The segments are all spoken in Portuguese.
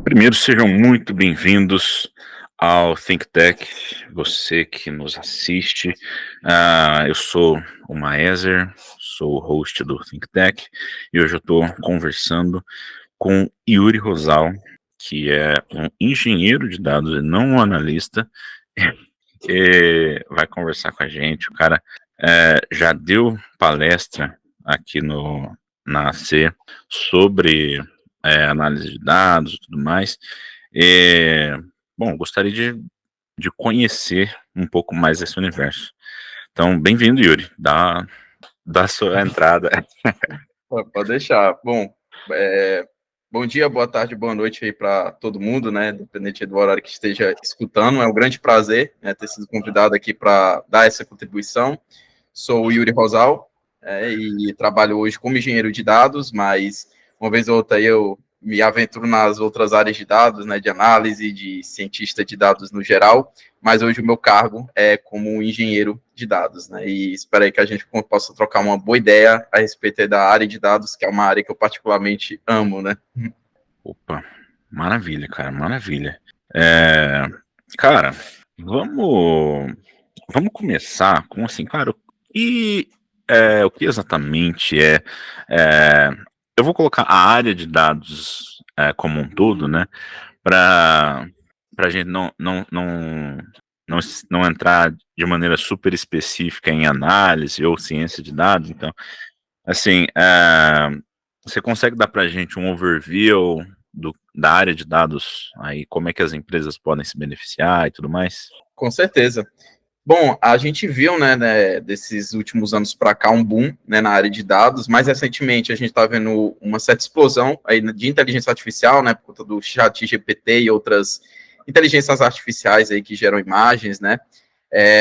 Primeiro, sejam muito bem-vindos ao Think Tech, você que nos assiste. Eu sou o Maezer, sou o host do Think Tech, e hoje eu estou conversando com Yuri Rosal, que é um engenheiro de dados e não um analista, que vai conversar com a gente. O cara já deu palestra aqui na AC sobre análise de dados e tudo mais. Bom, gostaria de conhecer um pouco mais desse universo. Então, bem-vindo, Yuri. Dá a sua entrada. Pode deixar. Bom, bom dia, boa tarde, boa noite aí para todo mundo, né? Independente do horário que esteja escutando. É um grande prazer, né, ter sido convidado aqui para dar essa contribuição. Sou o Yuri Rosal, e trabalho hoje como engenheiro de dados, mas uma vez ou outra eu me aventuro nas outras áreas de dados, né, de análise, de cientista de dados no geral, mas hoje o meu cargo é como engenheiro de dados, né, e espero aí que a gente possa trocar uma boa ideia a respeito da área de dados, que é uma área que eu particularmente amo, né. Opa, maravilha, cara, maravilha. Cara, vamos começar com assim, cara, o que exatamente eu vou colocar a área de dados como um todo, né, para a gente não entrar de maneira super específica em análise ou ciência de dados. Então, assim, você consegue dar para a gente um overview da área de dados, aí como é que as empresas podem se beneficiar e tudo mais? Com certeza. Bom, a gente viu, né, desses últimos anos para cá, um boom, né, na área de dados. Mais recentemente, a gente está vendo uma certa explosão aí de inteligência artificial, né, por conta do ChatGPT e outras inteligências artificiais aí que geram imagens, né.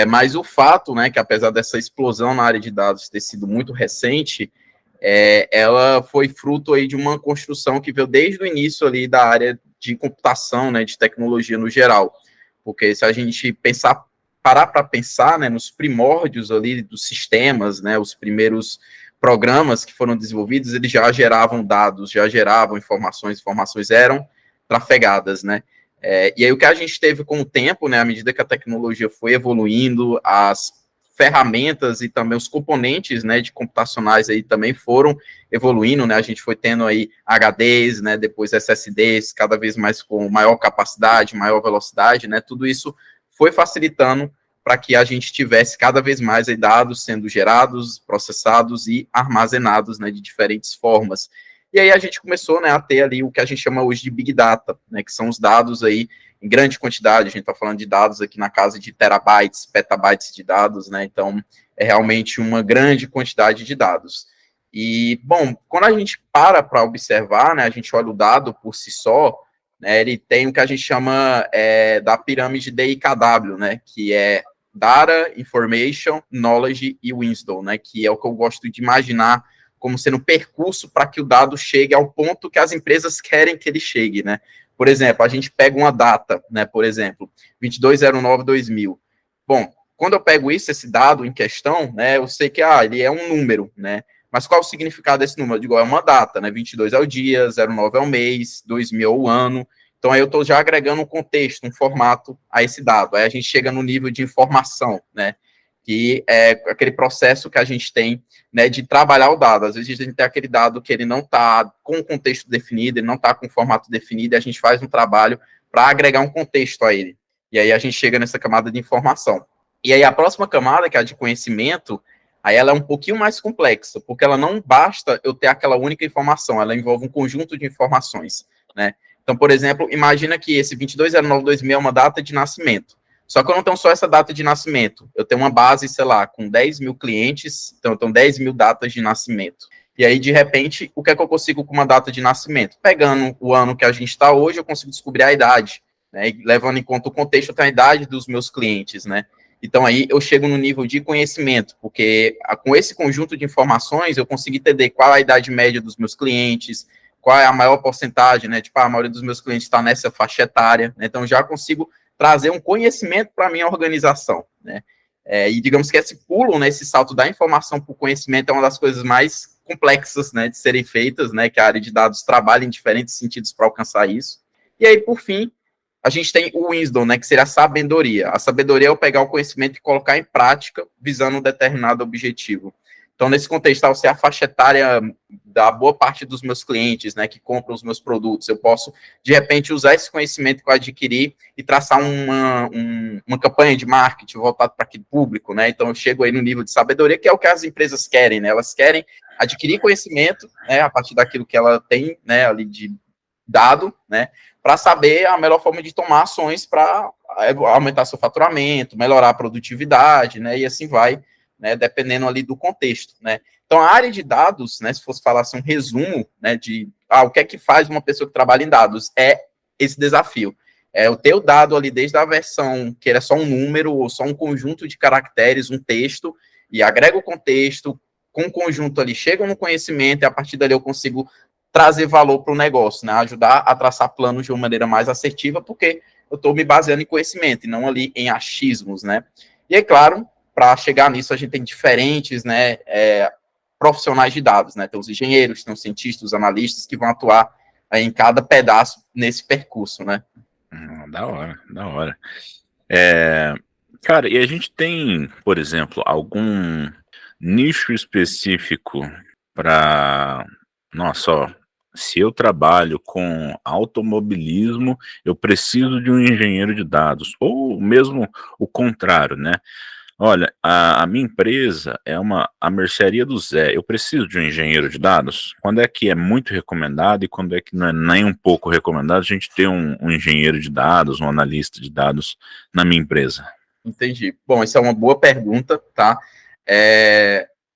Mas o fato, né, que apesar dessa explosão na área de dados ter sido muito recente, ela foi fruto aí de uma construção que veio desde o início ali da área de computação, né, de tecnologia no geral. Porque se a gente parar para pensar, né, nos primórdios ali dos sistemas, né, os primeiros programas que foram desenvolvidos, eles já geravam dados, já geravam informações eram trafegadas, né. E aí o que a gente teve com o tempo, né, à medida que a tecnologia foi evoluindo, as ferramentas e também os componentes, né, de computacionais aí também foram evoluindo, né, a gente foi tendo aí HDs, né, depois SSDs, cada vez mais com maior capacidade, maior velocidade, né, tudo isso foi facilitando para que a gente tivesse cada vez mais aí dados sendo gerados, processados e armazenados, né, de diferentes formas. E aí a gente começou, né, a ter ali o que a gente chama hoje de Big Data, né, que são os dados aí em grande quantidade. A gente está falando de dados aqui na casa de terabytes, petabytes de dados, né, então é realmente uma grande quantidade de dados. E, bom, quando a gente para observar, né, a gente olha o dado por si só, né, ele tem o que a gente chama da pirâmide DIKW, né, que é Data, Information, Knowledge e Wisdom, né, que é o que eu gosto de imaginar como sendo um percurso para que o dado chegue ao ponto que as empresas querem que ele chegue, né. Por exemplo, a gente pega uma data, né, por exemplo, 22/09/2000. Bom, quando eu pego esse dado em questão, né, eu sei que ele é um número, né, mas qual o significado desse número? Eu digo, é uma data, né, 22 é o dia, 09 é o mês, 2000 é o ano. Então, aí eu estou já agregando um contexto, um formato a esse dado. Aí a gente chega no nível de informação, né, que é aquele processo que a gente tem, né, de trabalhar o dado. Às vezes a gente tem aquele dado que ele não está com o contexto definido, ele não está com o formato definido, e a gente faz um trabalho para agregar um contexto a ele. E aí a gente chega nessa camada de informação. E aí a próxima camada, que é a de conhecimento, aí ela é um pouquinho mais complexa, porque ela não basta eu ter aquela única informação, ela envolve um conjunto de informações, né? Então, por exemplo, imagina que esse 22/09/2000 é uma data de nascimento. Só que eu não tenho só essa data de nascimento. Eu tenho uma base, sei lá, com 10 mil clientes, então eu tenho 10 mil datas de nascimento. E aí, de repente, o que é que eu consigo com uma data de nascimento? Pegando o ano que a gente está hoje, eu consigo descobrir a idade, né? E levando em conta o contexto, eu tenho a idade dos meus clientes, né? Então, aí eu chego no nível de conhecimento, porque com esse conjunto de informações, eu consigo entender qual é a idade média dos meus clientes, qual é a maior porcentagem, né? Tipo, a maioria dos meus clientes está nessa faixa etária, né? Então, já consigo trazer um conhecimento para a minha organização, né? E digamos que esse pulo, né, esse salto da informação para o conhecimento é uma das coisas mais complexas, né, de serem feitas, né, que a área de dados trabalha em diferentes sentidos para alcançar isso. E aí, por fim, a gente tem o wisdom, né, que seria a sabedoria. A sabedoria é eu pegar o conhecimento e colocar em prática, visando um determinado objetivo. Então, nesse contexto, ao ser a faixa etária da boa parte dos meus clientes, né, que compram os meus produtos, eu posso, de repente, usar esse conhecimento que eu adquiri e traçar uma campanha de marketing voltada para aquele público, né, então eu chego aí no nível de sabedoria, que é o que as empresas querem, né, elas querem adquirir conhecimento, né, a partir daquilo que ela tem, né, ali de dado, né, para saber a melhor forma de tomar ações para aumentar seu faturamento, melhorar a produtividade, né, e assim vai, né, dependendo ali do contexto, né. Então, a área de dados, né, se fosse falar assim, um resumo, né, de o que é que faz uma pessoa que trabalha em dados, é esse desafio. É o ter o dado ali desde a versão que era só um número ou só um conjunto de caracteres, um texto, e agrega o contexto, com o conjunto ali, chega no conhecimento, e a partir dali eu consigo trazer valor para o negócio, né, ajudar a traçar planos de uma maneira mais assertiva, porque eu estou me baseando em conhecimento, e não ali em achismos, né. E é claro, para chegar nisso, a gente tem diferentes, né, profissionais de dados, né? Tem os engenheiros, tem os cientistas, os analistas que vão atuar em cada pedaço nesse percurso, né? Da hora, da hora. Cara, e a gente tem, por exemplo, algum nicho específico para. Nossa, ó, se eu trabalho com automobilismo, eu preciso de um engenheiro de dados, ou mesmo o contrário, né? Olha, a minha empresa é a mercearia do Zé. Eu preciso de um engenheiro de dados? Quando é que é muito recomendado e quando é que não é nem um pouco recomendado a gente ter um engenheiro de dados, um analista de dados na minha empresa? Entendi. Bom, essa é uma boa pergunta, tá?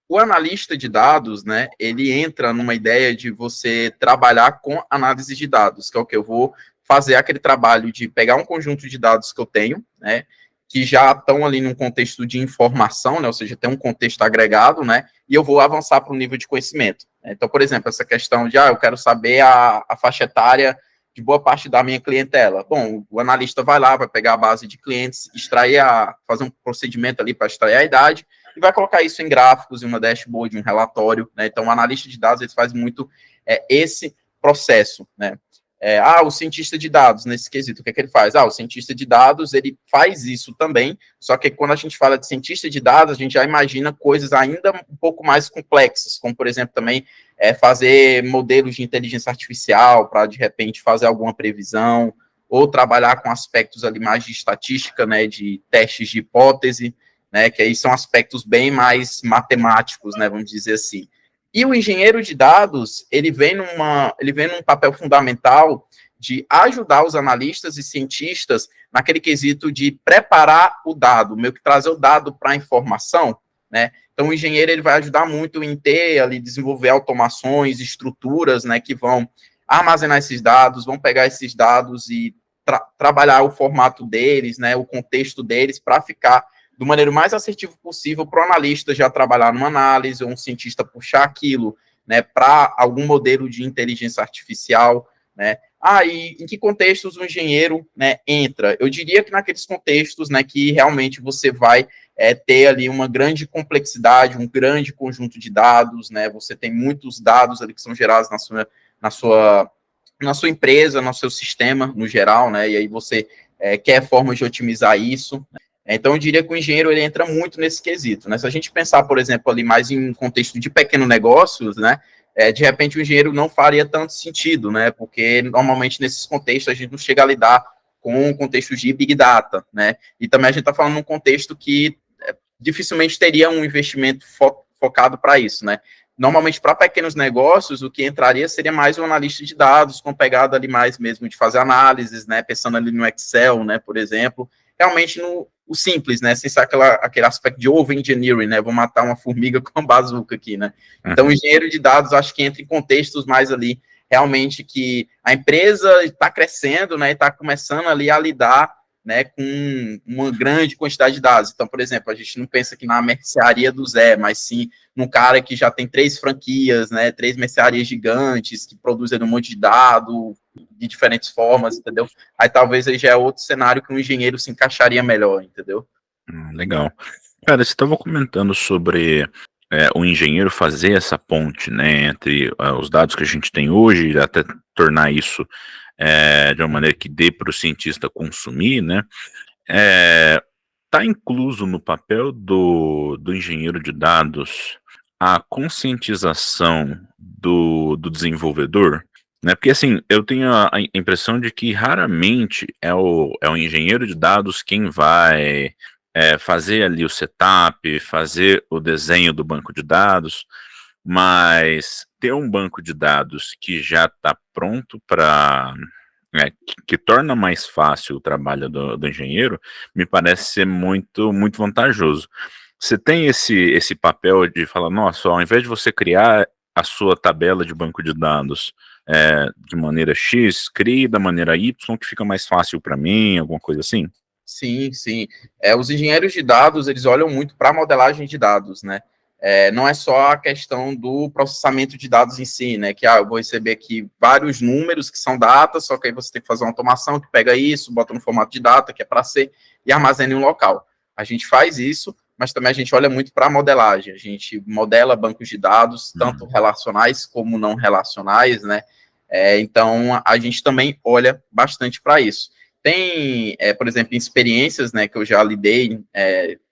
O analista de dados, né, ele entra numa ideia de você trabalhar com análise de dados, que é o que eu vou fazer aquele trabalho de pegar um conjunto de dados que eu tenho, né, que já estão ali num contexto de informação, né, ou seja, tem um contexto agregado, né, e eu vou avançar para o nível de conhecimento. Então, por exemplo, essa questão de, eu quero saber a faixa etária de boa parte da minha clientela. Bom, o analista vai lá, vai pegar a base de clientes, fazer um procedimento ali para extrair a idade, e vai colocar isso em gráficos, em uma dashboard, em um relatório, né? Então, o analista de dados, ele faz muito esse processo, né? O cientista de dados, nesse quesito, o que é que ele faz? O cientista de dados, ele faz isso também, só que quando a gente fala de cientista de dados, a gente já imagina coisas ainda um pouco mais complexas, como, por exemplo, também fazer modelos de inteligência artificial para, de repente, fazer alguma previsão, ou trabalhar com aspectos ali mais de estatística, né, de testes de hipótese, né, que aí são aspectos bem mais matemáticos, né, vamos dizer assim. E o engenheiro de dados, ele vem num papel fundamental de ajudar os analistas e cientistas naquele quesito de preparar o dado, meio que trazer o dado para a informação, né? Então, o engenheiro ele vai ajudar muito em desenvolver automações, estruturas, né, que vão armazenar esses dados, vão pegar esses dados e trabalhar o formato deles, né, o contexto deles, para ficar do maneira mais assertivo possível para o analista já trabalhar numa análise, ou um cientista puxar aquilo, né, para algum modelo de inteligência artificial, né. E em que contextos o engenheiro, né, entra? Eu diria que naqueles contextos, né, que realmente você vai ter ali uma grande complexidade, um grande conjunto de dados, né, você tem muitos dados ali que são gerados na sua empresa, no seu sistema, no geral, né, e aí você quer formas de otimizar isso. Então, eu diria que o engenheiro ele entra muito nesse quesito, né? Se a gente pensar, por exemplo, ali mais em um contexto de pequenos negócios, né? De repente o engenheiro não faria tanto sentido, né? Porque normalmente nesses contextos a gente não chega a lidar com contextos de big data, né? E também a gente está falando num contexto que dificilmente teria um investimento focado para isso, né? Normalmente, para pequenos negócios, o que entraria seria mais um analista de dados, com pegada ali mais mesmo de fazer análises, né? Pensando ali no Excel, né? Por exemplo, realmente no o simples, né? Sem ser aquele aspecto de over-engineering, né? Vou matar uma formiga com uma bazuca aqui, né? Então, o engenheiro de dados, acho que entra em contextos mais ali, realmente, que a empresa está crescendo, né? E está começando ali a lidar, né, com uma grande quantidade de dados. Então, por exemplo, a gente não pensa aqui na mercearia do Zé, mas sim num cara que já tem 3 franquias, né, 3 mercearias gigantes, que produzem um monte de dado de diferentes formas, entendeu? Aí talvez aí já é outro cenário que um engenheiro se encaixaria melhor, entendeu? Legal. Cara, você estava comentando sobre o engenheiro fazer essa ponte, né, entre os dados que a gente tem hoje, até tornar isso de uma maneira que dê para o cientista consumir, né, está incluso no papel do engenheiro de dados a conscientização do desenvolvedor, né? Porque assim, eu tenho a impressão de que raramente é o engenheiro de dados quem vai fazer ali o setup, fazer o desenho do banco de dados, mas ter um banco de dados que já está pronto para que torna mais fácil o trabalho do engenheiro, me parece ser muito, muito vantajoso. Você tem esse papel de falar, nossa, ao invés de você criar a sua tabela de banco de dados de maneira X, crie da maneira Y, que fica mais fácil para mim, alguma coisa assim? Sim, sim. Os engenheiros de dados, eles olham muito para a modelagem de dados, né? Não é só a questão do processamento de dados em si, né? Que eu vou receber aqui vários números que são datas, só que aí você tem que fazer uma automação que pega isso, bota no formato de data, que é para ser, e armazena em um local. A gente faz isso, mas também a gente olha muito para a modelagem. A gente modela bancos de dados, tanto relacionais como não relacionais, né? Então, a gente também olha bastante para isso. Tem, por exemplo, experiências, né, que eu já lidei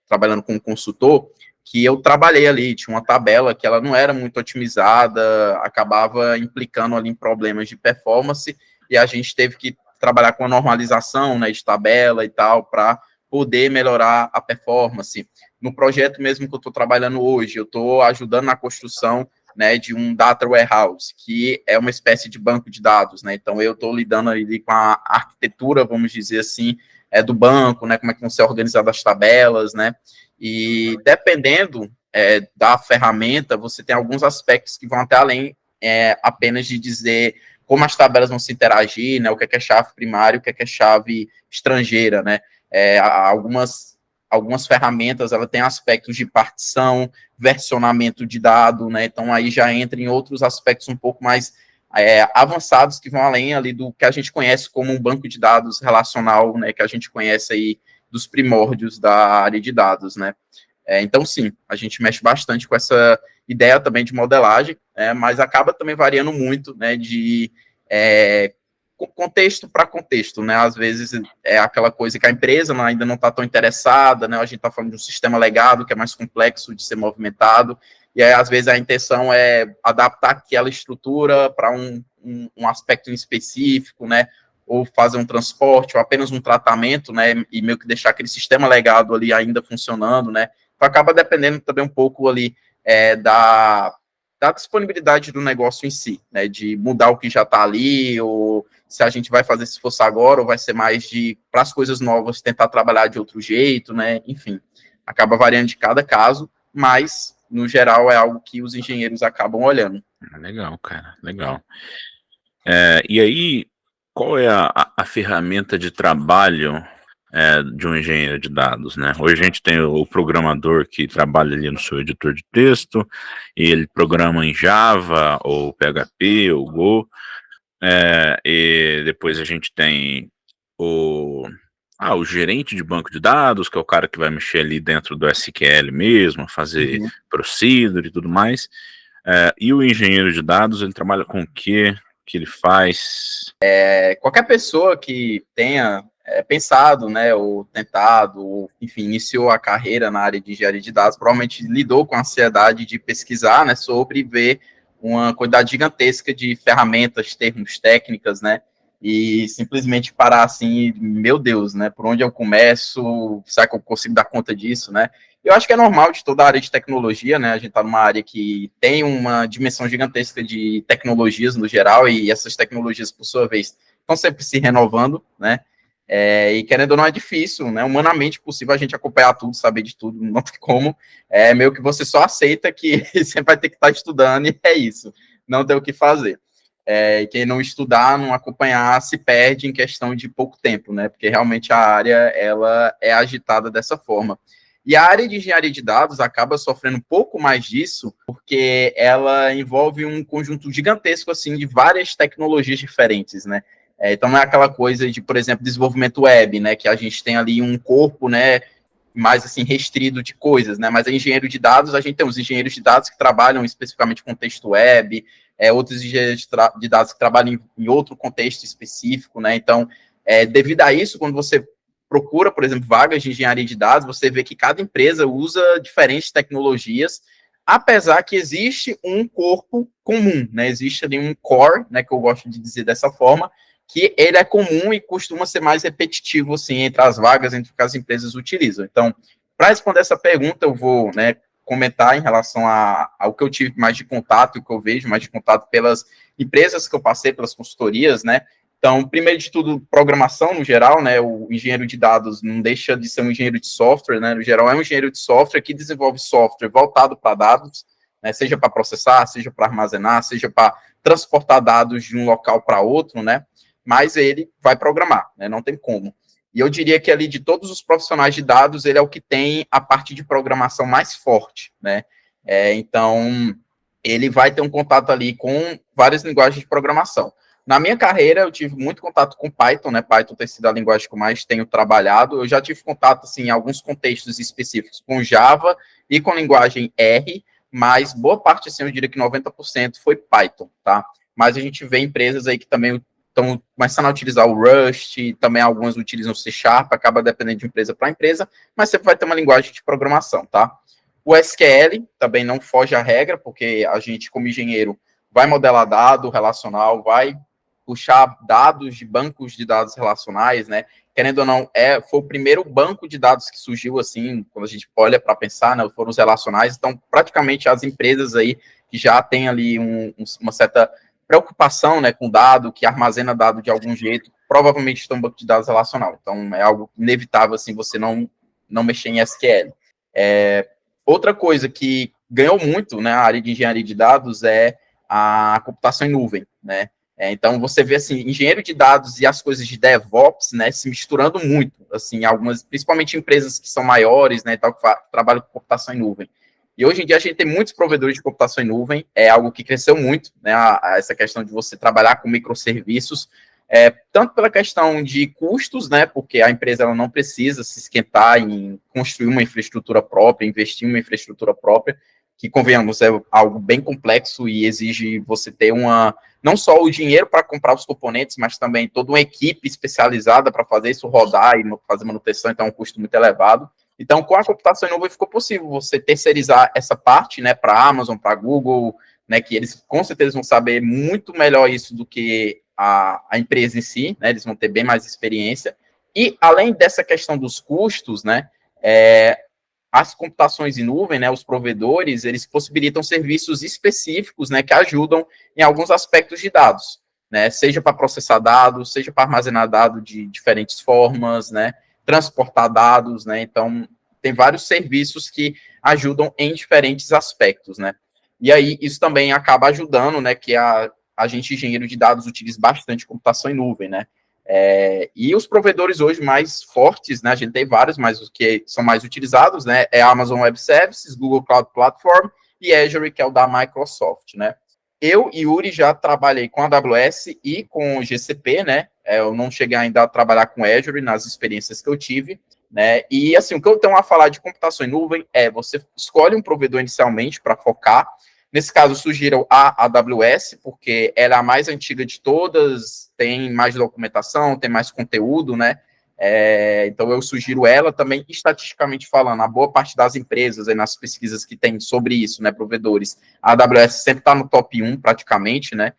trabalhando como consultor, que eu trabalhei ali, tinha uma tabela que ela não era muito otimizada, acabava implicando ali em problemas de performance, e a gente teve que trabalhar com a normalização, né, de tabela e tal, para poder melhorar a performance. No projeto mesmo que eu estou trabalhando hoje, eu estou ajudando na construção, né, de um data warehouse, que é uma espécie de banco de dados, né? Então eu estou lidando ali com a arquitetura, vamos dizer assim, do banco, né? Como é que vão ser organizadas as tabelas, né? E dependendo da ferramenta, você tem alguns aspectos que vão até além apenas de dizer como as tabelas vão se interagir, né? O que é chave primária, o que é chave estrangeira, né? Algumas ferramentas, ela tem aspectos de partição, versionamento de dado, né? Então aí já entra em outros aspectos um pouco mais avançados que vão além ali do que a gente conhece como um banco de dados relacional, né? Que a gente conhece aí dos primórdios da área de dados, né? Então sim, a gente mexe bastante com essa ideia também de modelagem, mas acaba também variando muito, né? De contexto para contexto, né? Às vezes é aquela coisa que a empresa ainda não está tão interessada, né? A gente está falando de um sistema legado que é mais complexo de ser movimentado, e aí, às vezes, a intenção é adaptar aquela estrutura para um aspecto específico, né? Ou fazer um transporte, ou apenas um tratamento, né? E meio que deixar aquele sistema legado ali ainda funcionando, né? Então, acaba dependendo também um pouco ali da disponibilidade do negócio em si, né? De mudar o que já está ali, ou se a gente vai fazer esse esforço agora, ou vai ser mais para as coisas novas tentar trabalhar de outro jeito, né? Enfim, acaba variando de cada caso, mas no geral é algo que os engenheiros acabam olhando. Legal, cara, legal. E aí, qual é a ferramenta de trabalho de um engenheiro de dados, né? Hoje a gente tem o programador que trabalha ali no seu editor de texto, e ele programa em Java, ou PHP, ou Go, e depois a gente tem o gerente de banco de dados, que é o cara que vai mexer ali dentro do SQL mesmo, fazer procedure e tudo mais. E o engenheiro de dados, ele trabalha com o quê? Que ele faz? Qualquer pessoa que tenha pensado, né, ou tentado, ou, enfim, iniciou a carreira na área de engenharia de dados, provavelmente lidou com a ansiedade de pesquisar, né, sobre ver uma quantidade gigantesca de ferramentas, termos, técnicas, né, e simplesmente parar assim, meu Deus, né, por onde eu começo, será que eu consigo dar conta disso, né? Eu acho que é normal de toda a área de tecnologia, né? A gente está numa área que tem uma dimensão gigantesca de tecnologias no geral, e essas tecnologias, por sua vez, estão sempre se renovando, né? E querendo ou não é difícil, né? Humanamente possível a gente acompanhar tudo, saber de tudo, não tem como. É meio que você só aceita que sempre vai ter que estar estudando, e é isso, não tem o que fazer. E quem não estudar, não acompanhar, se perde em questão de pouco tempo, né? Porque realmente a área ela é agitada dessa forma. E a área de engenharia de dados acaba sofrendo um pouco mais disso, porque ela envolve um conjunto gigantesco assim de várias tecnologias diferentes, né? Então não é aquela coisa de, por exemplo, desenvolvimento web, né? Que a gente tem ali um corpo, né? mais assim, restrito de coisas, né? Mas a engenheiro de dados, a gente tem os engenheiros de dados que trabalham especificamente com texto web, outros engenheiros de dados que trabalham em outro contexto específico, né? Então, devido a isso, quando você procura, por exemplo, vagas de engenharia de dados, você vê que cada empresa usa diferentes tecnologias, apesar que existe um corpo comum, né? Existe ali um core, né, que eu gosto de dizer dessa forma, que ele é comum e costuma ser mais repetitivo, assim, entre as vagas, entre o que as empresas utilizam. Então, para responder essa pergunta, eu vou, né, comentar em relação ao que eu tive mais de contato, o que eu vejo mais de contato pelas empresas que eu passei, pelas consultorias, né. Então, primeiro de tudo, programação no geral, né, o engenheiro de dados não deixa de ser um engenheiro de software, né, no geral é um engenheiro de software que desenvolve software voltado para dados, né, seja para processar, seja para armazenar, seja para transportar dados de um local para outro, né, mas ele vai programar, né, não tem como. E eu diria que ali de todos os profissionais de dados, ele é o que tem a parte de programação mais forte, né, então ele vai ter um contato ali com várias linguagens de programação. Na minha carreira, eu tive muito contato com Python, né? Python tem sido a linguagem que eu mais tenho trabalhado. Eu já tive contato, assim, em alguns contextos específicos com Java e com linguagem R, mas boa parte, assim, eu diria que 90% foi Python, tá? Mas a gente vê empresas aí que também estão começando a utilizar o Rust, também algumas utilizam o C Sharp, acaba dependendo de empresa para empresa, mas sempre vai ter uma linguagem de programação, tá? O SQL também não foge à regra, porque a gente, como engenheiro, vai modelar dado relacional, vai puxar dados de bancos de dados relacionais, né? Querendo ou não, foi o primeiro banco de dados que surgiu, assim, quando a gente olha para pensar, né? Foram os relacionais, então, praticamente as empresas aí que já têm ali uma certa preocupação, né, com dado, que armazena dado de algum jeito, provavelmente estão um banco de dados relacional. Então, é algo inevitável, assim, você não mexer em SQL. Outra coisa que ganhou muito, né, a área de engenharia de dados é a computação em nuvem, né? Então, você vê, assim, engenheiro de dados e as coisas de DevOps, né, se misturando muito, assim, algumas, principalmente empresas que são maiores, né, tal, que trabalham com computação em nuvem. E hoje em dia a gente tem muitos provedores de computação em nuvem, é algo que cresceu muito, né, essa questão de você trabalhar com microserviços, tanto pela questão de custos, né, porque a empresa ela não precisa se esquentar em construir uma infraestrutura própria, investir em uma infraestrutura própria, que, convenhamos, é algo bem complexo e exige você ter não só o dinheiro para comprar os componentes, mas também toda uma equipe especializada para fazer isso rodar e fazer manutenção, então é um custo muito elevado. Então, com a computação em nuvem ficou possível você terceirizar essa parte, né, para a Amazon, para a Google, né, que eles com certeza vão saber muito melhor isso do que a empresa em si, né, eles vão ter bem mais experiência. E, além dessa questão dos custos, né, as computações em nuvem, né, os provedores, eles possibilitam serviços específicos, né, que ajudam em alguns aspectos de dados, né, seja para processar dados, seja para armazenar dados de diferentes formas, né, transportar dados, né, então tem vários serviços que ajudam em diferentes aspectos, né, e aí isso também acaba ajudando, né, que a gente, engenheiro de dados, utiliza bastante computação em nuvem, né, e os provedores hoje mais fortes, né, a gente tem vários, mas os que são mais utilizados, né, é a Amazon Web Services, Google Cloud Platform e Azure, que é o da Microsoft, né. Eu e Yuri já trabalhei com a AWS e com o GCP, né, eu não cheguei ainda a trabalhar com Azure nas experiências que eu tive, né, e assim, o que eu tenho a falar de computação em nuvem você escolhe um provedor inicialmente para focar. Nesse caso, sugiro a AWS, porque ela é a mais antiga de todas, tem mais documentação, tem mais conteúdo, né? Então, eu sugiro ela também, estatisticamente falando, a boa parte das empresas, aí, nas pesquisas que tem sobre isso, né, provedores, a AWS sempre está no top 1, praticamente, né?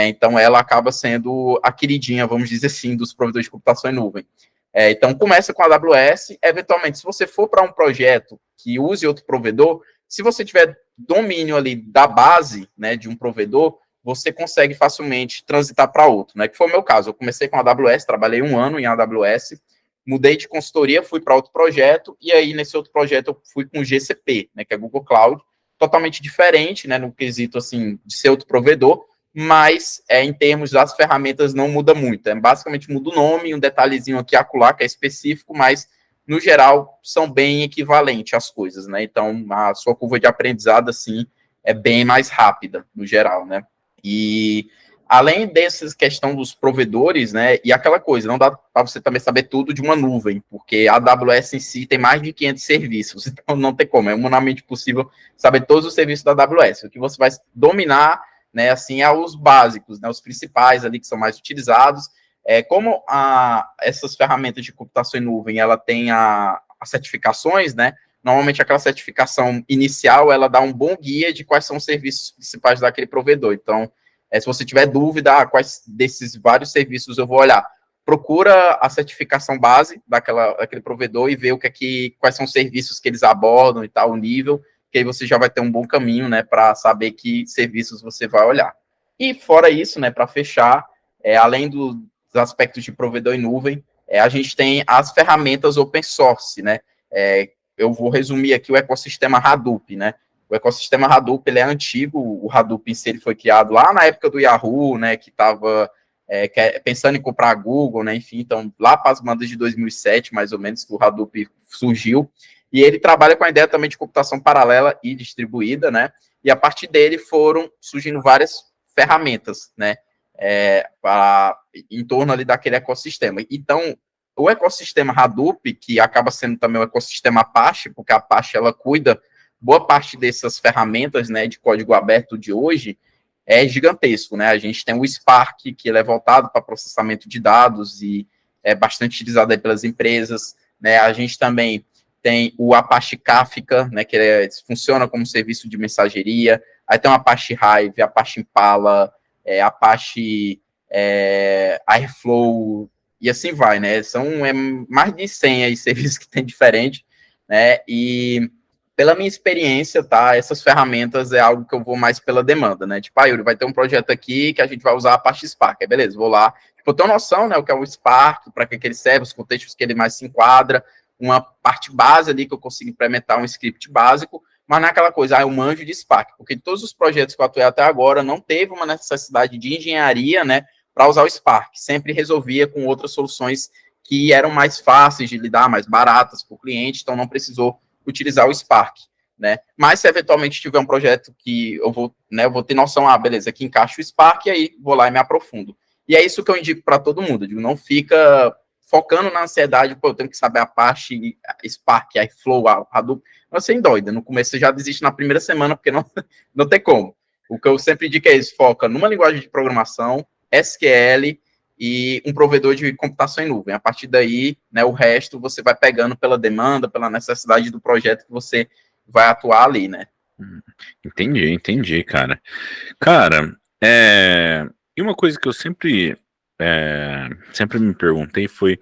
Então, ela acaba sendo a queridinha, vamos dizer assim, dos provedores de computação em nuvem. Então, começa com a AWS, eventualmente, se você for para um projeto que use outro provedor, se você tiver domínio ali da base, né, de um provedor, você consegue facilmente transitar para outro, né, que foi o meu caso. Eu comecei com a AWS, trabalhei 1 ano em AWS, mudei de consultoria, fui para outro projeto, e aí nesse outro projeto eu fui com o GCP, né, que é Google Cloud, totalmente diferente, né, no quesito, assim, de ser outro provedor, mas em termos das ferramentas não muda muito. Basicamente muda o nome, um detalhezinho aqui acolá, que é específico, mas no geral são bem equivalentes as coisas, né? Então a sua curva de aprendizado assim é bem mais rápida no geral, né? E além dessas questão dos provedores, né, e aquela coisa, não dá para você também saber tudo de uma nuvem, porque a AWS em si tem mais de 500 serviços, então não tem como, é humanamente possível saber todos os serviços da AWS. O que você vai dominar, né, assim, é os básicos, né, os principais ali que são mais utilizados. Como essas ferramentas de computação em nuvem, ela tem as certificações, né, normalmente aquela certificação inicial, ela dá um bom guia de quais são os serviços principais daquele provedor. Então, se você tiver dúvida, quais desses vários serviços eu vou olhar, procura a certificação base daquele provedor e ver quais são os serviços que eles abordam e tal, o nível, que aí você já vai ter um bom caminho, né, para saber que serviços você vai olhar. E fora isso, né, para fechar, além dos aspectos de provedor em nuvem, a gente tem as ferramentas open source, né, eu vou resumir aqui o ecossistema Hadoop, né, o ecossistema Hadoop, ele é antigo, o Hadoop em si ele foi criado lá na época do Yahoo, né, que estava pensando em comprar a Google, né, enfim, então lá para as bandas de 2007, mais ou menos, que o Hadoop surgiu, e ele trabalha com a ideia também de computação paralela e distribuída, né, e a partir dele foram surgindo várias ferramentas, né, em torno ali daquele ecossistema. Então, o ecossistema Hadoop, que acaba sendo também o ecossistema Apache, porque a Apache ela cuida boa parte dessas ferramentas, né, de código aberto de hoje, é gigantesco, né? A gente tem o Spark, que ele é voltado para processamento de dados e é bastante utilizado aí pelas empresas, né? A gente também tem o Apache Kafka, né, que funciona como serviço de mensageria. Aí tem o Apache Hive, Apache Impala, Apache Airflow, e assim vai, né? São mais de 100 aí serviços que tem diferente, né? E pela minha experiência, tá, essas ferramentas é algo que eu vou mais pela demanda, né? Tipo, Yuri, vai ter um projeto aqui que a gente vai usar a Apache Spark. Aí, beleza, vou lá. Tipo, eu tenho noção, né, o que é o Spark, para que ele serve, os contextos que ele mais se enquadra, uma parte base ali que eu consigo implementar um script básico, mas não é aquela coisa, eu manjo de Spark, porque todos os projetos que eu atuei até agora não teve uma necessidade de engenharia, né, para usar o Spark. Sempre resolvia com outras soluções que eram mais fáceis de lidar, mais baratas para o cliente, então não precisou utilizar o Spark, né? Mas se eventualmente tiver um projeto que eu vou ter noção, beleza, aqui encaixa o Spark, e aí vou lá e me aprofundo. E é isso que eu indico para todo mundo, digo, não fica focando na ansiedade, eu tenho que saber a parte Spark, Airflow, Hadoop, você endoida, no começo você já desiste na primeira semana, porque não tem como. O que eu sempre digo é isso, foca numa linguagem de programação, SQL, e um provedor de computação em nuvem. A partir daí, né, o resto você vai pegando pela demanda, pela necessidade do projeto que você vai atuar ali, né? Entendi, cara. Cara, e uma coisa que eu sempre me perguntei foi,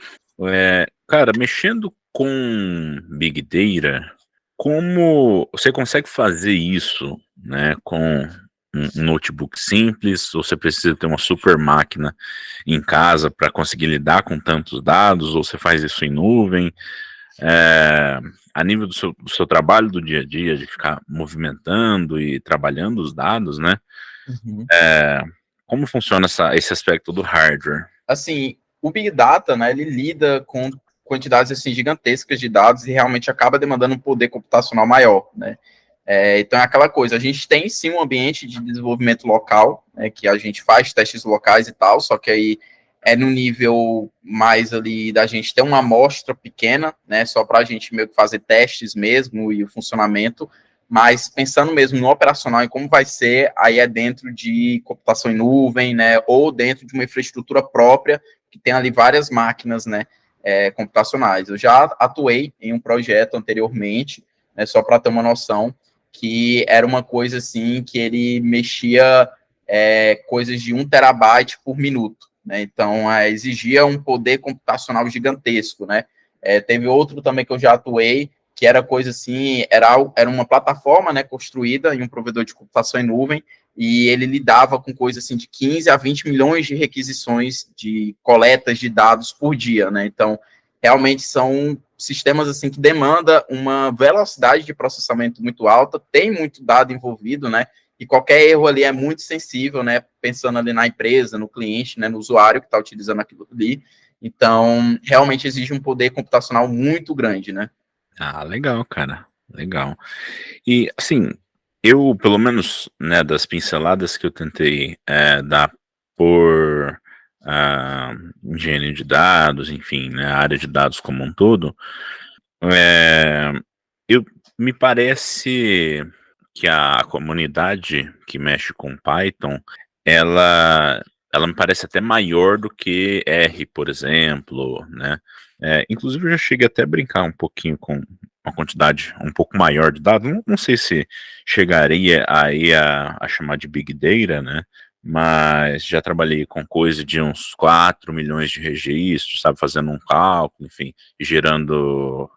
cara, mexendo com Big Data, como você consegue fazer isso, né, com um notebook simples, ou você precisa ter uma super máquina em casa para conseguir lidar com tantos dados, ou você faz isso em nuvem, a nível do seu trabalho do dia a dia, de ficar movimentando e trabalhando os dados, né? Uhum. Como funciona esse aspecto do hardware? Assim, o Big Data, né, ele lida com quantidades assim, gigantescas de dados e realmente acaba demandando um poder computacional maior, né? Então é aquela coisa, a gente tem sim um ambiente de desenvolvimento local, né, que a gente faz testes locais e tal, só que aí é no nível mais ali da gente ter uma amostra pequena, né, só para a gente meio que fazer testes mesmo e o funcionamento, mas pensando mesmo no operacional e como vai ser, aí é dentro de computação em nuvem, né, ou dentro de uma infraestrutura própria, que tem ali várias máquinas, né, computacionais. Eu já atuei em um projeto anteriormente, né, só para ter uma noção, que era uma coisa assim, que ele mexia coisas de 1 terabyte por minuto, né? Então, exigia um poder computacional gigantesco, né? Teve outro também que eu já atuei, que era coisa assim, era uma plataforma, né, construída em um provedor de computação em nuvem, e ele lidava com coisa assim de 15 a 20 milhões de requisições de coletas de dados por dia, né? Então, realmente são sistemas assim que demanda uma velocidade de processamento muito alta, tem muito dado envolvido, né? E qualquer erro ali é muito sensível, né? Pensando ali na empresa, no cliente, né? No usuário que está utilizando aquilo ali. Então, realmente exige um poder computacional muito grande, né? Ah, legal, cara. Legal. E, assim, eu, pelo menos, né, das pinceladas que eu tentei dar por engenharia de dados, enfim, né, a área de dados como um todo, é, me parece que a comunidade que mexe com Python, ela, ela me parece até maior do que R, por exemplo, né? Inclusive eu já cheguei até a brincar um pouquinho com uma quantidade um pouco maior de dados. Não sei se chegaria aí a chamar de Big Data, né? Mas já trabalhei com coisa de uns 4 milhões de registros, sabe, fazendo um cálculo, enfim, gerando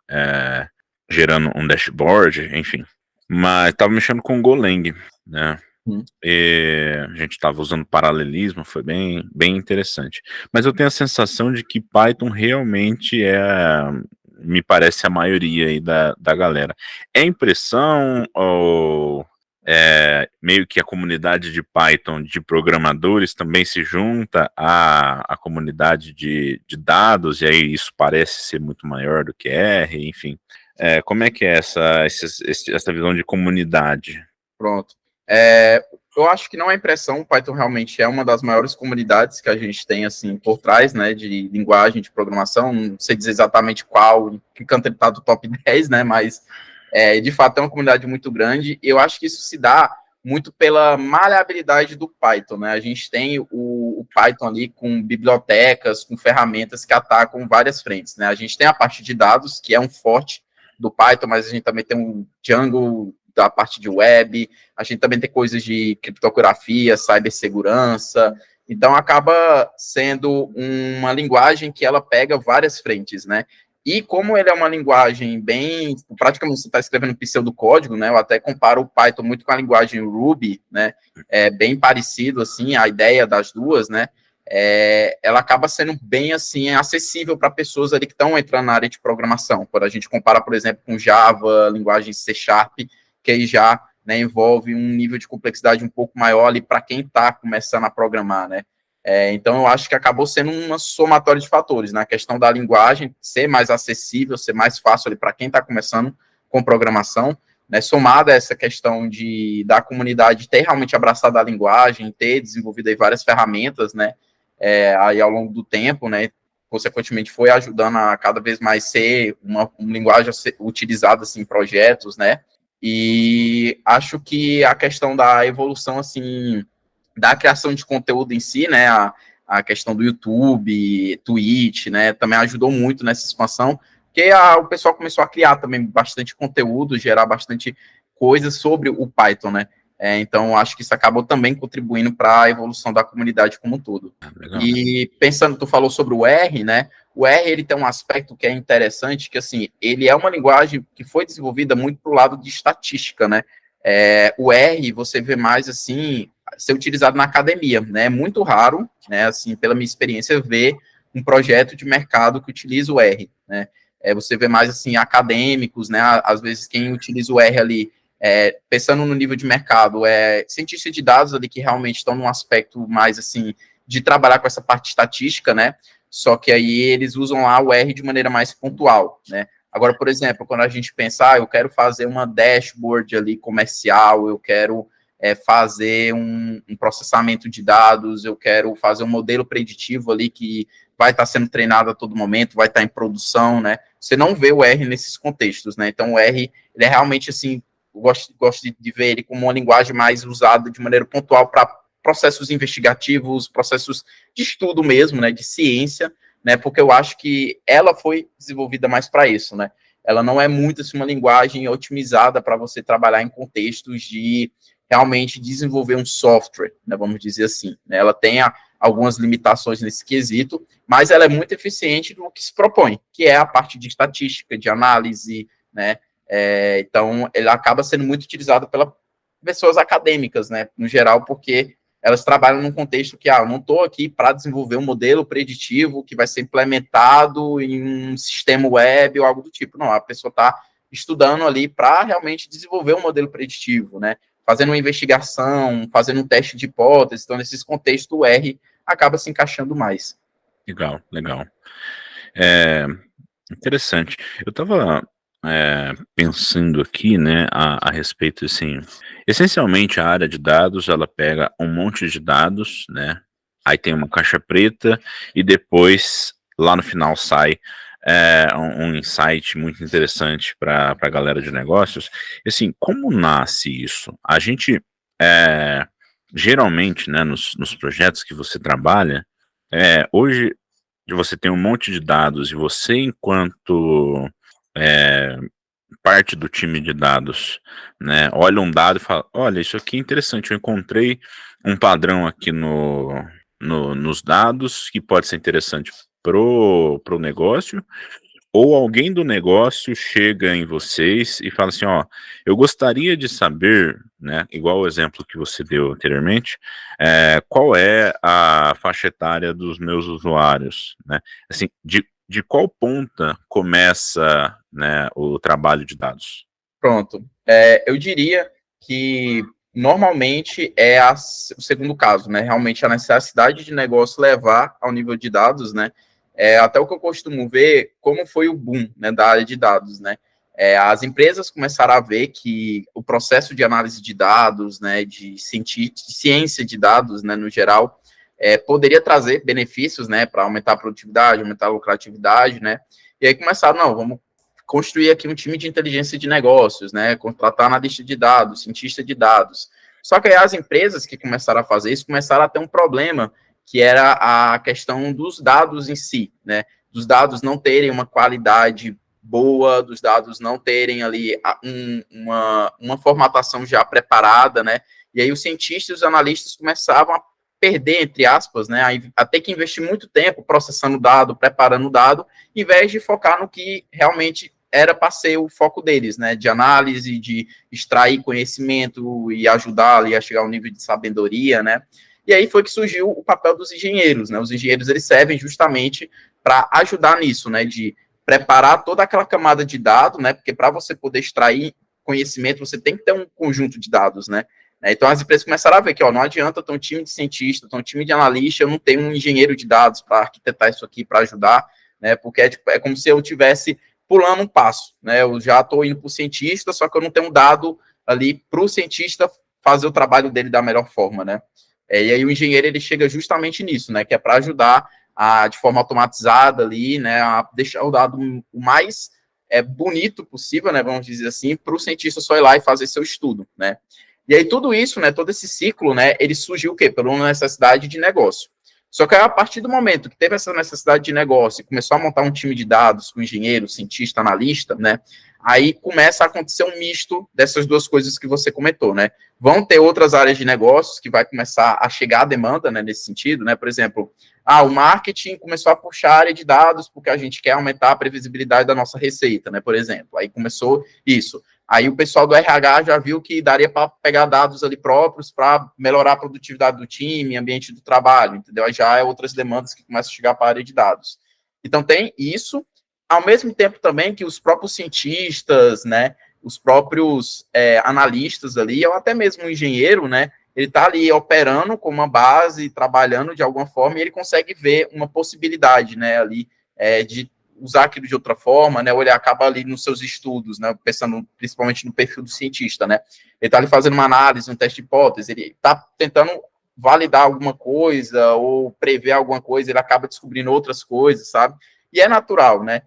um dashboard, enfim. Mas estava mexendo com Golang, né? Hum. E a gente estava usando paralelismo, foi bem interessante. Mas eu tenho a sensação de que Python realmente me parece a maioria aí da galera. É impressão ou meio que a comunidade de Python de programadores também se junta à comunidade de dados, e aí isso parece ser muito maior do que R, enfim. Como é que é essa visão de comunidade? Pronto. Eu acho que não é impressão, o Python realmente é uma das maiores comunidades que a gente tem, assim, por trás, né, de linguagem de programação, não sei dizer exatamente qual, que canto ele está do top 10, né, mas, de fato, é uma comunidade muito grande, e eu acho que isso se dá muito pela maleabilidade do Python, né, a gente tem o Python ali com bibliotecas, com ferramentas que atacam várias frentes, né, a gente tem a parte de dados, que é um forte do Python, mas a gente também tem um Django da parte de web, a gente também tem coisas de criptografia, cibersegurança, então acaba sendo uma linguagem que ela pega várias frentes, né? E como ele é uma linguagem bem, praticamente você está escrevendo pseudocódigo, né? Eu até comparo o Python muito com a linguagem Ruby, né? É bem parecido, assim, a ideia das duas, né? Ela acaba sendo bem, assim, acessível para pessoas ali que estão entrando na área de programação. Quando a gente compara, por exemplo, com Java, linguagem C Sharp, que aí já, né, envolve um nível de complexidade um pouco maior ali para quem está começando a programar, né? Então, eu acho que acabou sendo uma somatória de fatores, na questão da linguagem ser mais acessível, ser mais fácil ali para quem está começando com programação, né, somada a essa questão da comunidade ter realmente abraçado a linguagem, ter desenvolvido aí várias ferramentas, né, aí ao longo do tempo, né, consequentemente foi ajudando a cada vez mais ser uma linguagem a ser utilizada assim, em projetos, né, e acho que a questão da evolução, assim, da criação de conteúdo em si, né, a questão do YouTube, Twitch, né, também ajudou muito nessa expansão, porque o pessoal começou a criar também bastante conteúdo, gerar bastante coisas sobre o Python, né, então acho que isso acabou também contribuindo para a evolução da comunidade como um todo. Legal. E pensando, tu falou sobre o R, né, o R ele tem um aspecto que é interessante, que assim, ele é uma linguagem que foi desenvolvida muito para o lado de estatística, né, o R você vê mais assim, ser utilizado na academia, né? É muito raro, né? Assim, pela minha experiência, ver um projeto de mercado que utiliza o R, né? Você vê mais assim acadêmicos, né? Às vezes quem utiliza o R ali, pensando no nível de mercado, cientistas de dados ali que realmente estão num aspecto mais assim de trabalhar com essa parte estatística, né? Só que aí eles usam lá o R de maneira mais pontual, né? Agora, por exemplo, quando a gente pensa, eu quero fazer uma dashboard ali comercial, eu quero fazer um processamento de dados, eu quero fazer um modelo preditivo ali que vai estar sendo treinado a todo momento, vai estar em produção, né? Você não vê o R nesses contextos, né? Então, o R, ele é realmente, assim, eu gosto de ver ele como uma linguagem mais usada de maneira pontual para processos investigativos, processos de estudo mesmo, né? De ciência, né? Porque eu acho que ela foi desenvolvida mais para isso, né? Ela não é muito assim, uma linguagem otimizada para você trabalhar em contextos de realmente desenvolver um software, né, vamos dizer assim. Né? Ela tem algumas limitações nesse quesito, mas ela é muito eficiente no que se propõe, que é a parte de estatística, de análise, né? Então, ela acaba sendo muito utilizada pelas pessoas acadêmicas, né, no geral, porque elas trabalham num contexto que, eu não estou aqui para desenvolver um modelo preditivo que vai ser implementado em um sistema web ou algo do tipo. Não, a pessoa está estudando ali para realmente desenvolver um modelo preditivo, né? Fazendo uma investigação, fazendo um teste de hipótese. Então, nesses contextos, o R acaba se encaixando mais. Legal, legal. Interessante. Eu estava pensando aqui, né, a respeito, assim, essencialmente a área de dados, ela pega um monte de dados, né, aí tem uma caixa preta e depois lá no final sai um insight muito interessante para a galera de negócios. E, assim, como nasce isso? A gente geralmente, né, nos projetos que você trabalha, hoje você tem um monte de dados e você, enquanto é, parte do time de dados, né, olha um dado e fala, olha, isso aqui é interessante, eu encontrei um padrão aqui nos dados que pode ser interessante pro negócio, ou alguém do negócio chega em vocês e fala assim, ó, eu gostaria de saber, né, igual o exemplo que você deu anteriormente, qual é a faixa etária dos meus usuários, né? Assim, de qual ponta começa, né, o trabalho de dados? Pronto. Eu diria que normalmente o segundo caso, né? Realmente a necessidade de negócio levar ao nível de dados, né? Até o que eu costumo ver, como foi o boom, né, da área de dados, né? As empresas começaram a ver que o processo de análise de dados, né, de ciência de dados, né, no geral, poderia trazer benefícios, né, para aumentar a produtividade, aumentar a lucratividade, né? E aí começaram, não, vamos construir aqui um time de inteligência de negócios, né? Contratar analista de dados, cientista de dados. Só que aí as empresas que começaram a fazer isso começaram a ter um problema, que era a questão dos dados em si, né? Dos dados não terem uma qualidade boa, dos dados não terem ali uma formatação já preparada, né? E aí os cientistas e os analistas começavam a perder, entre aspas, né? A ter que investir muito tempo processando dado, preparando dado, em vez de focar no que realmente era para ser o foco deles, né, de análise, de extrair conhecimento e ajudar ali a chegar ao nível de sabedoria, né, e aí foi que surgiu o papel dos engenheiros, né, os engenheiros eles servem justamente para ajudar nisso, né, de preparar toda aquela camada de dados, né, porque para você poder extrair conhecimento, você tem que ter um conjunto de dados, né, então as empresas começaram a ver que, ó, não adianta ter um time de cientista, ter um time de analista, eu não tenho um engenheiro de dados para arquitetar isso aqui, para ajudar, né, porque é como se eu tivesse pulando um passo, né? Eu já estou indo para o cientista, só que eu não tenho um dado ali para o cientista fazer o trabalho dele da melhor forma, né? E aí o engenheiro ele chega justamente nisso, né? Que é para ajudar de forma automatizada ali, né? A deixar o dado o mais bonito possível, né? Vamos dizer assim, para o cientista só ir lá e fazer seu estudo, né? E aí tudo isso, né? Todo esse ciclo, né? Ele surgiu o quê? Por uma necessidade de negócio. Só que a partir do momento que teve essa necessidade de negócio e começou a montar um time de dados com engenheiro, cientista, analista, né? Aí começa a acontecer um misto dessas duas coisas que você comentou, né? Vão ter outras áreas de negócios que vai começar a chegar a demanda, né, nesse sentido, né? Por exemplo, o marketing começou a puxar a área de dados porque a gente quer aumentar a previsibilidade da nossa receita, né? Por exemplo, aí começou isso. Aí o pessoal do RH já viu que daria para pegar dados ali próprios para melhorar a produtividade do time, ambiente do trabalho, entendeu? Aí já é outras demandas que começam a chegar para a área de dados. Então tem isso, ao mesmo tempo também que os próprios cientistas, né, os próprios analistas ali, ou até mesmo o engenheiro, né, ele está ali operando com uma base, trabalhando de alguma forma, e ele consegue ver uma possibilidade, né, ali de usar aquilo de outra forma, né? Ou ele acaba ali nos seus estudos, né? Pensando principalmente no perfil do cientista, né? Ele está ali fazendo uma análise, um teste de hipótese, ele está tentando validar alguma coisa ou prever alguma coisa, ele acaba descobrindo outras coisas, sabe? E é natural, né?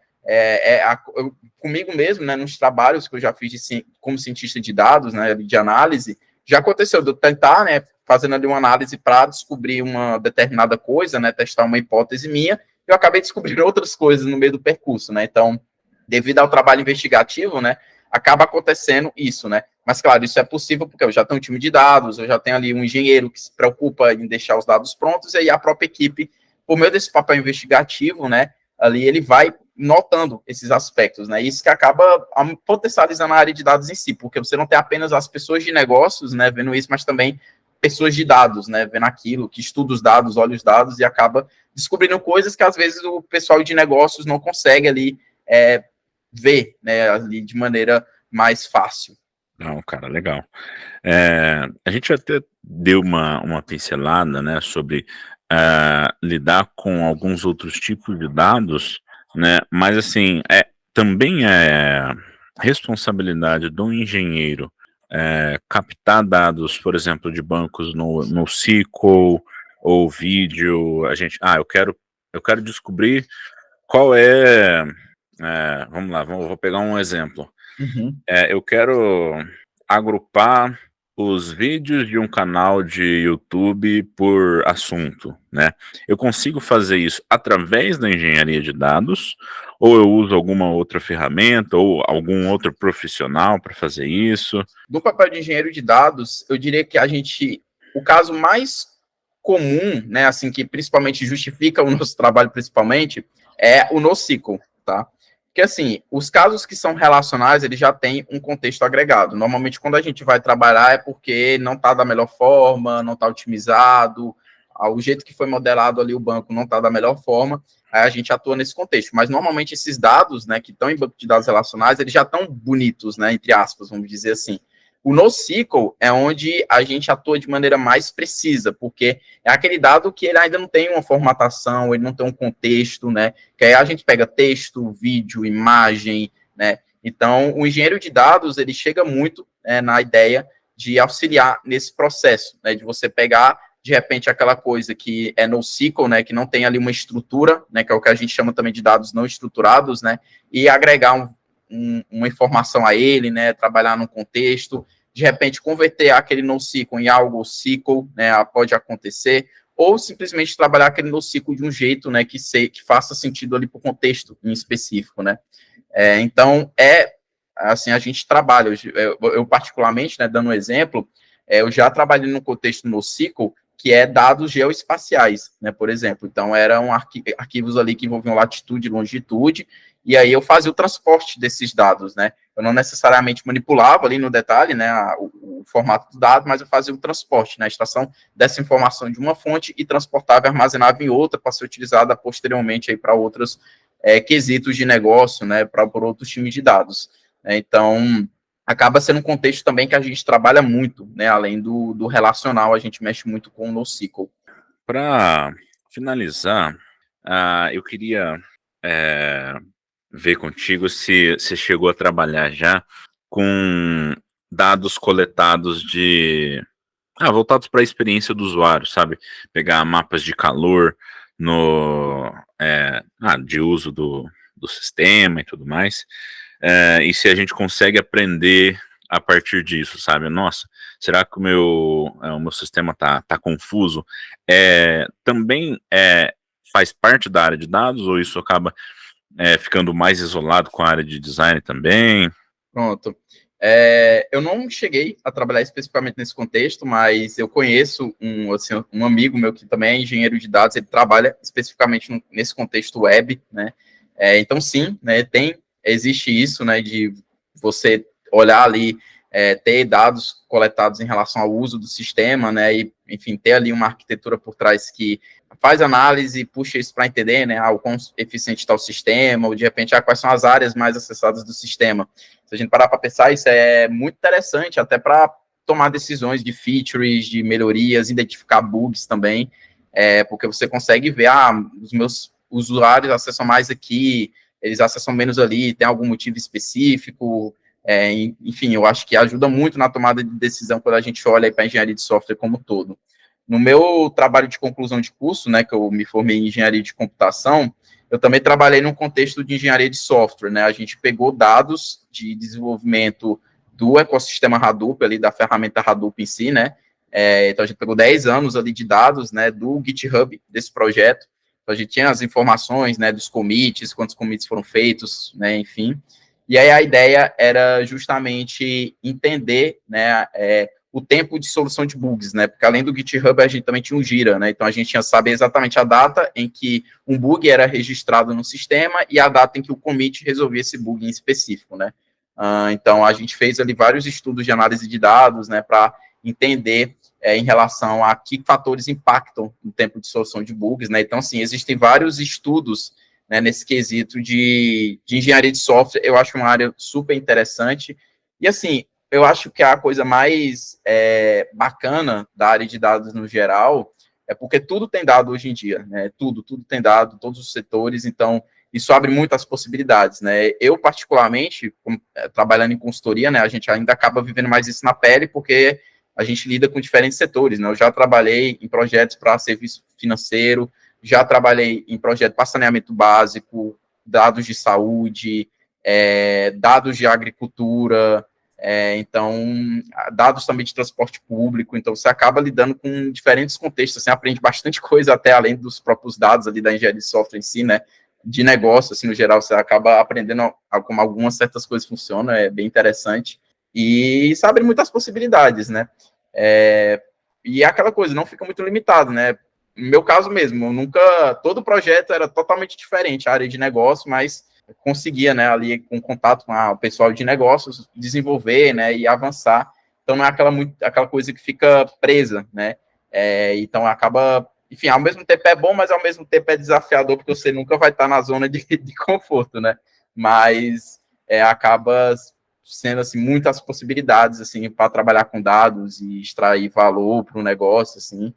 Comigo mesmo, né? Nos trabalhos que eu já fiz como cientista de dados, né? De análise, já aconteceu de eu tentar, né? Fazendo ali uma análise para descobrir uma determinada coisa, né? Testar uma hipótese minha, eu acabei descobrindo outras coisas no meio do percurso, né? Então, devido ao trabalho investigativo, né, acaba acontecendo isso, né? Mas, claro, isso é possível porque eu já tenho um time de dados, eu já tenho ali um engenheiro que se preocupa em deixar os dados prontos, e aí a própria equipe, por meio desse papel investigativo, né, ali ele vai notando esses aspectos, né? Isso que acaba potencializando a área de dados em si, porque você não tem apenas as pessoas de negócios, né, vendo isso, mas também pessoas de dados, né, vendo aquilo, que estuda os dados, olha os dados e acaba descobrindo coisas que às vezes o pessoal de negócios não consegue ali ver, né, ali de maneira mais fácil. Não, cara, legal. A gente até deu uma pincelada, né, sobre lidar com alguns outros tipos de dados, né, mas assim, também é responsabilidade do engenheiro captar dados, por exemplo, de bancos no SQL, ou vídeo, eu quero descobrir qual é, vamos lá, vou pegar um exemplo. Uhum. Eu quero agrupar os vídeos de um canal de YouTube por assunto, né? Eu consigo fazer isso através da engenharia de dados, ou eu uso alguma outra ferramenta, ou algum outro profissional para fazer isso? Do papel de engenheiro de dados, eu diria que o caso mais comum, né, assim, que principalmente justifica o nosso trabalho principalmente, é o NoSQL, tá? Porque, assim, os casos que são relacionais, eles já têm um contexto agregado. Normalmente, quando a gente vai trabalhar, é porque não está da melhor forma, não está otimizado, o jeito que foi modelado ali o banco não está da melhor forma, aí a gente atua nesse contexto. Mas, normalmente, esses dados, né, que estão em banco de dados relacionais, eles já estão bonitos, né, entre aspas, vamos dizer assim. O NoSQL é onde a gente atua de maneira mais precisa, porque é aquele dado que ele ainda não tem uma formatação, ele não tem um contexto, né? Que aí a gente pega texto, vídeo, imagem, né? Então, o engenheiro de dados, ele chega muito na ideia de auxiliar nesse processo, né? De você pegar, de repente, aquela coisa que é NoSQL, né? Que não tem ali uma estrutura, né? Que é o que a gente chama também de dados não estruturados, né? E agregar uma informação a ele, né? Trabalhar num contexto, de repente converter aquele NoSQL em algo SQL, né? Pode acontecer, ou simplesmente trabalhar aquele NoSQL de um jeito, né? Que faça sentido ali para o contexto em específico, né? Então, assim, a gente trabalha, eu particularmente, né, dando um exemplo, eu já trabalhei num contexto NoSQL que é dados geoespaciais, né, por exemplo. Então, eram arquivos ali que envolviam latitude e longitude, e aí eu fazia o transporte desses dados, né? Eu não necessariamente manipulava ali no detalhe, né, o formato do dado, mas eu fazia o transporte, né, a extração dessa informação de uma fonte e transportava e armazenava em outra para ser utilizada posteriormente aí para outros quesitos de negócio, né, por outros times de dados. Então, acaba sendo um contexto também que a gente trabalha muito, né, além do relacional, a gente mexe muito com o NoSQL. Para finalizar, eu queria é, ver contigo se você chegou a trabalhar já com dados coletados voltados para a experiência do usuário, sabe? Pegar mapas de calor de uso do sistema e tudo mais. E se a gente consegue aprender a partir disso, sabe? Nossa, será que o meu sistema tá confuso? Também faz parte da área de dados, ou isso acaba ficando mais isolado com a área de design também? Pronto. Eu não cheguei a trabalhar especificamente nesse contexto, mas eu conheço assim, um amigo meu que também é engenheiro de dados, ele trabalha especificamente nesse contexto web, né? Então, sim, né, existe isso, né, de você olhar ali, ter dados coletados em relação ao uso do sistema, né, e, enfim, ter ali uma arquitetura por trás que faz análise e puxa isso para entender, né, o quão eficiente está o sistema, ou de repente, quais são as áreas mais acessadas do sistema. Se a gente parar para pensar, isso é muito interessante, até para tomar decisões de features, de melhorias, identificar bugs também, porque você consegue ver, os meus usuários acessam mais aqui, eles acessam menos ali, tem algum motivo específico, enfim, eu acho que ajuda muito na tomada de decisão quando a gente olha para a engenharia de software como um todo. No meu trabalho de conclusão de curso, né, que eu me formei em engenharia de computação, eu também trabalhei num contexto de engenharia de software, né? A gente pegou dados de desenvolvimento do ecossistema Hadoop, ali da ferramenta Hadoop em si, né? Então a gente pegou 10 anos ali de dados, né, do GitHub desse projeto. Então a gente tinha as informações, né, dos commits, quantos commits foram feitos, né, enfim. E aí a ideia era justamente entender, né, o tempo de solução de bugs, né? Porque além do GitHub, a gente também tinha um Gira, né? Então a gente tinha que saber exatamente a data em que um bug era registrado no sistema e a data em que o commit resolvia esse bug em específico, né? Então a gente fez ali vários estudos de análise de dados, né? Para entender em relação a que fatores impactam no tempo de solução de bugs, né? Então, assim, existem vários estudos, né, nesse quesito de engenharia de software. Eu acho uma área super interessante. E, assim, eu acho que a coisa mais bacana da área de dados no geral é porque tudo tem dado hoje em dia, né? Tudo tem dado, todos os setores, então isso abre muitas possibilidades, né? Eu, particularmente, trabalhando em consultoria, né, a gente ainda acaba vivendo mais isso na pele, porque a gente lida com diferentes setores, né? Eu já trabalhei em projetos para serviço financeiro, já trabalhei em projeto para saneamento básico, dados de saúde, dados de agricultura, então, dados também de transporte público, então você acaba lidando com diferentes contextos, você aprende bastante coisa até além dos próprios dados ali da engenharia de software em si, né, de negócio, assim, no geral, você acaba aprendendo como algumas certas coisas funcionam, é bem interessante, e isso abre muitas possibilidades, né, e é aquela coisa, não fica muito limitado, né, no meu caso mesmo, todo projeto era totalmente diferente, a área de negócio, mas conseguia, né, ali com contato com o pessoal de negócios, desenvolver, né, e avançar. Então não é aquela coisa que fica presa, né? Então acaba, enfim, ao mesmo tempo é bom, mas ao mesmo tempo é desafiador, porque você nunca vai estar na zona de conforto, né? Mas acaba sendo assim muitas possibilidades assim para trabalhar com dados e extrair valor para o negócio, assim.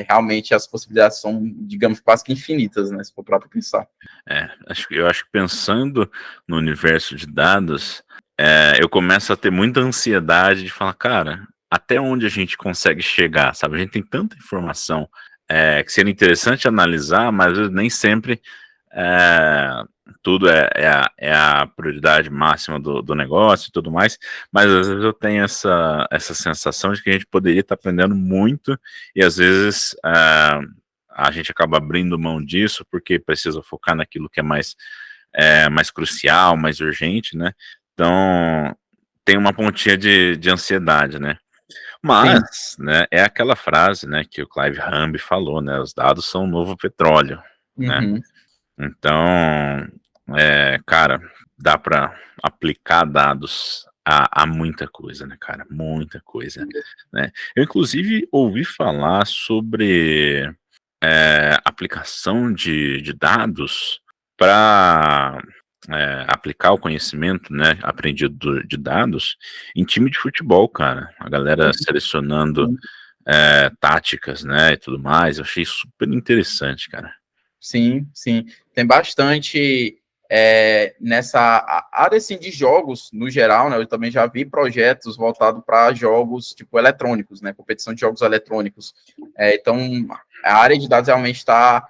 Realmente as possibilidades são, digamos, quase que infinitas, né? Se for para pensar. Eu acho que pensando no universo de dados, eu começo a ter muita ansiedade de falar, cara, até onde a gente consegue chegar, sabe? A gente tem tanta informação que seria interessante analisar, mas às vezes nem sempre tudo é a prioridade máxima do negócio e tudo mais, mas às vezes eu tenho essa sensação de que a gente poderia estar aprendendo muito e às vezes a gente acaba abrindo mão disso porque precisa focar naquilo que é mais crucial, mais urgente, né? Então tem uma pontinha de ansiedade, né? Mas, né, é aquela frase, né, que o Clive Humby falou, né? Os dados são o novo petróleo, né? Uhum. Então, cara, dá para aplicar dados a muita coisa, né, cara? Muita coisa, né? Eu, inclusive, ouvi falar sobre aplicação de dados para aplicar o conhecimento, né, aprendido de dados em time de futebol, cara. A galera selecionando táticas, né, e tudo mais. Eu achei super interessante, cara. Sim, sim. Tem bastante nessa área assim, de jogos, no geral, né? Eu também já vi projetos voltados para jogos tipo eletrônicos, né? Competição de jogos eletrônicos. Então, a área de dados realmente está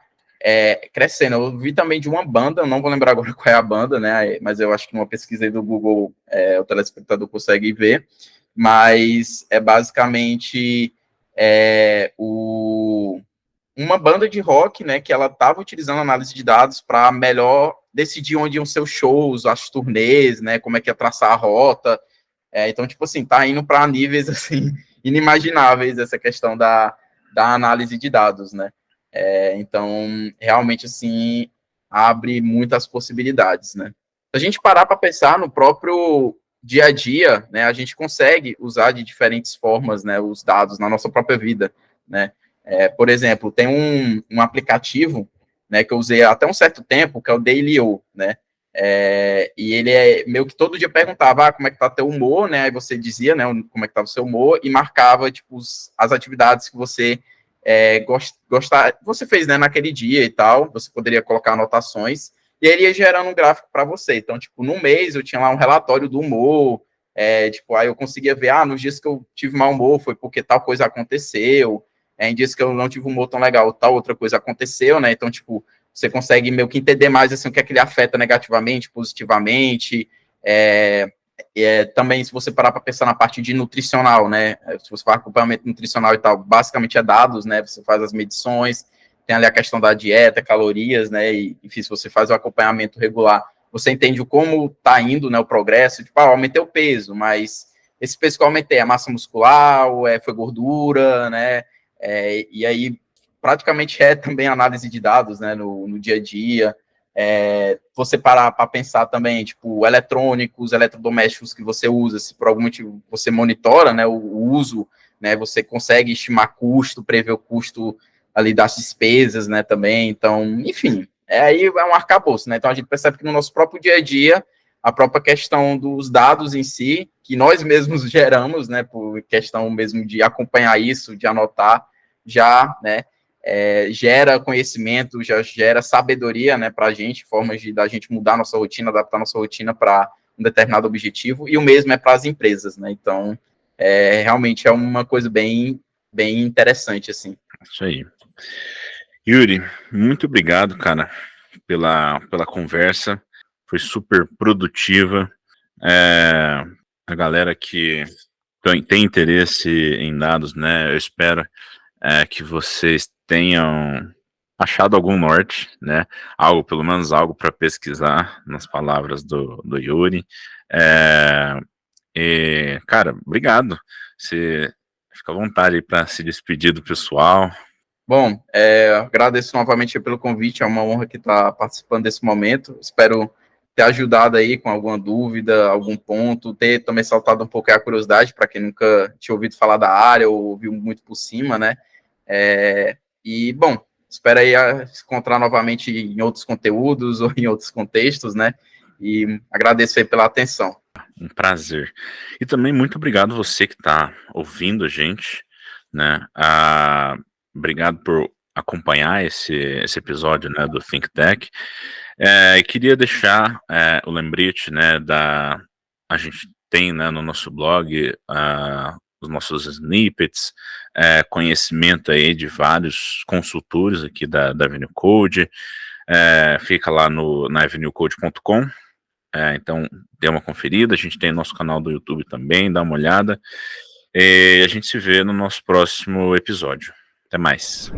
crescendo. Eu vi também de uma banda, eu não vou lembrar agora qual é a banda, né? Mas eu acho que numa pesquisa aí do Google o telespectador consegue ver. Mas é basicamente uma banda de rock, né, que ela estava utilizando análise de dados para melhor decidir onde iam ser os shows, as turnês, né, como é que ia traçar a rota. Então, tipo assim, tá indo para níveis, assim, inimagináveis essa questão da análise de dados, né. Então, realmente, assim, abre muitas possibilidades, né. Se a gente parar para pensar no próprio dia a dia, né, a gente consegue usar de diferentes formas, né, os dados na nossa própria vida, né. Por exemplo, tem um aplicativo, né, que eu usei até um certo tempo, que é o Dailyo, né, e ele meio que todo dia perguntava como é que tá teu humor, né, aí você dizia, né, como é que tá o seu humor, e marcava, tipo, as atividades que você você fez, né, naquele dia e tal, você poderia colocar anotações, e ele ia gerando um gráfico para você, então, tipo, no mês eu tinha lá um relatório do humor, tipo, aí eu conseguia ver, nos dias que eu tive mau humor foi porque tal coisa aconteceu, em dias que eu não tive um humor tão legal, tal outra coisa aconteceu, né? Então, tipo, você consegue meio que entender mais assim, o que é que ele afeta negativamente, positivamente. Também, se você parar para pensar na parte de nutricional, né? Se você faz acompanhamento nutricional e tal, basicamente é dados, né? Você faz as medições, tem ali a questão da dieta, calorias, né? E, enfim, se você faz o acompanhamento regular, você entende como está indo, né? O progresso, tipo, aumentei o peso, mas esse peso que eu aumentei é massa muscular, ou foi gordura, né? E aí, praticamente também análise de dados, né, no dia a dia. Você parar para pensar também, tipo, eletrônicos, eletrodomésticos que você usa, se por algum motivo você monitora, né, o uso, né, você consegue estimar custo, prever o custo ali das despesas, né, também. Então, enfim, aí é um arcabouço, né? Então a gente percebe que no nosso próprio dia a dia, a própria questão dos dados em si, que nós mesmos geramos, né, por questão mesmo de acompanhar isso, de anotar, já, né, gera conhecimento, já gera sabedoria, né, para a gente, formas da gente mudar nossa rotina, adaptar nossa rotina para um determinado objetivo, e o mesmo é para as empresas, né, então realmente é uma coisa bem interessante, assim. Isso aí. Yuri, muito obrigado, cara, pela conversa. Foi super produtiva. A galera que tem interesse em dados, né? Eu espero que vocês tenham achado algum norte, né? Algo, pelo menos algo para pesquisar, nas palavras do Yuri. Cara, obrigado. Você fica à vontade para se despedir do pessoal. Bom, agradeço novamente pelo convite, é uma honra que estar participando desse momento. Espero ter ajudado aí com alguma dúvida, algum ponto, ter também saltado um pouco a curiosidade para quem nunca tinha ouvido falar da área ou ouviu muito por cima, né? Bom, espero aí se encontrar novamente em outros conteúdos ou em outros contextos, né? E agradeço aí pela atenção. Um prazer. E também muito obrigado você que está ouvindo a gente, né? Obrigado por acompanhar esse episódio, né, do Think Tech. Queria deixar o lembrete, né, a gente tem, né, no nosso blog os nossos snippets, conhecimento aí de vários consultores aqui da Avenue Code, fica lá na avenuecode.com. Então, dê uma conferida. A gente tem nosso canal do YouTube também, dá uma olhada. E a gente se vê no nosso próximo episódio. Até mais.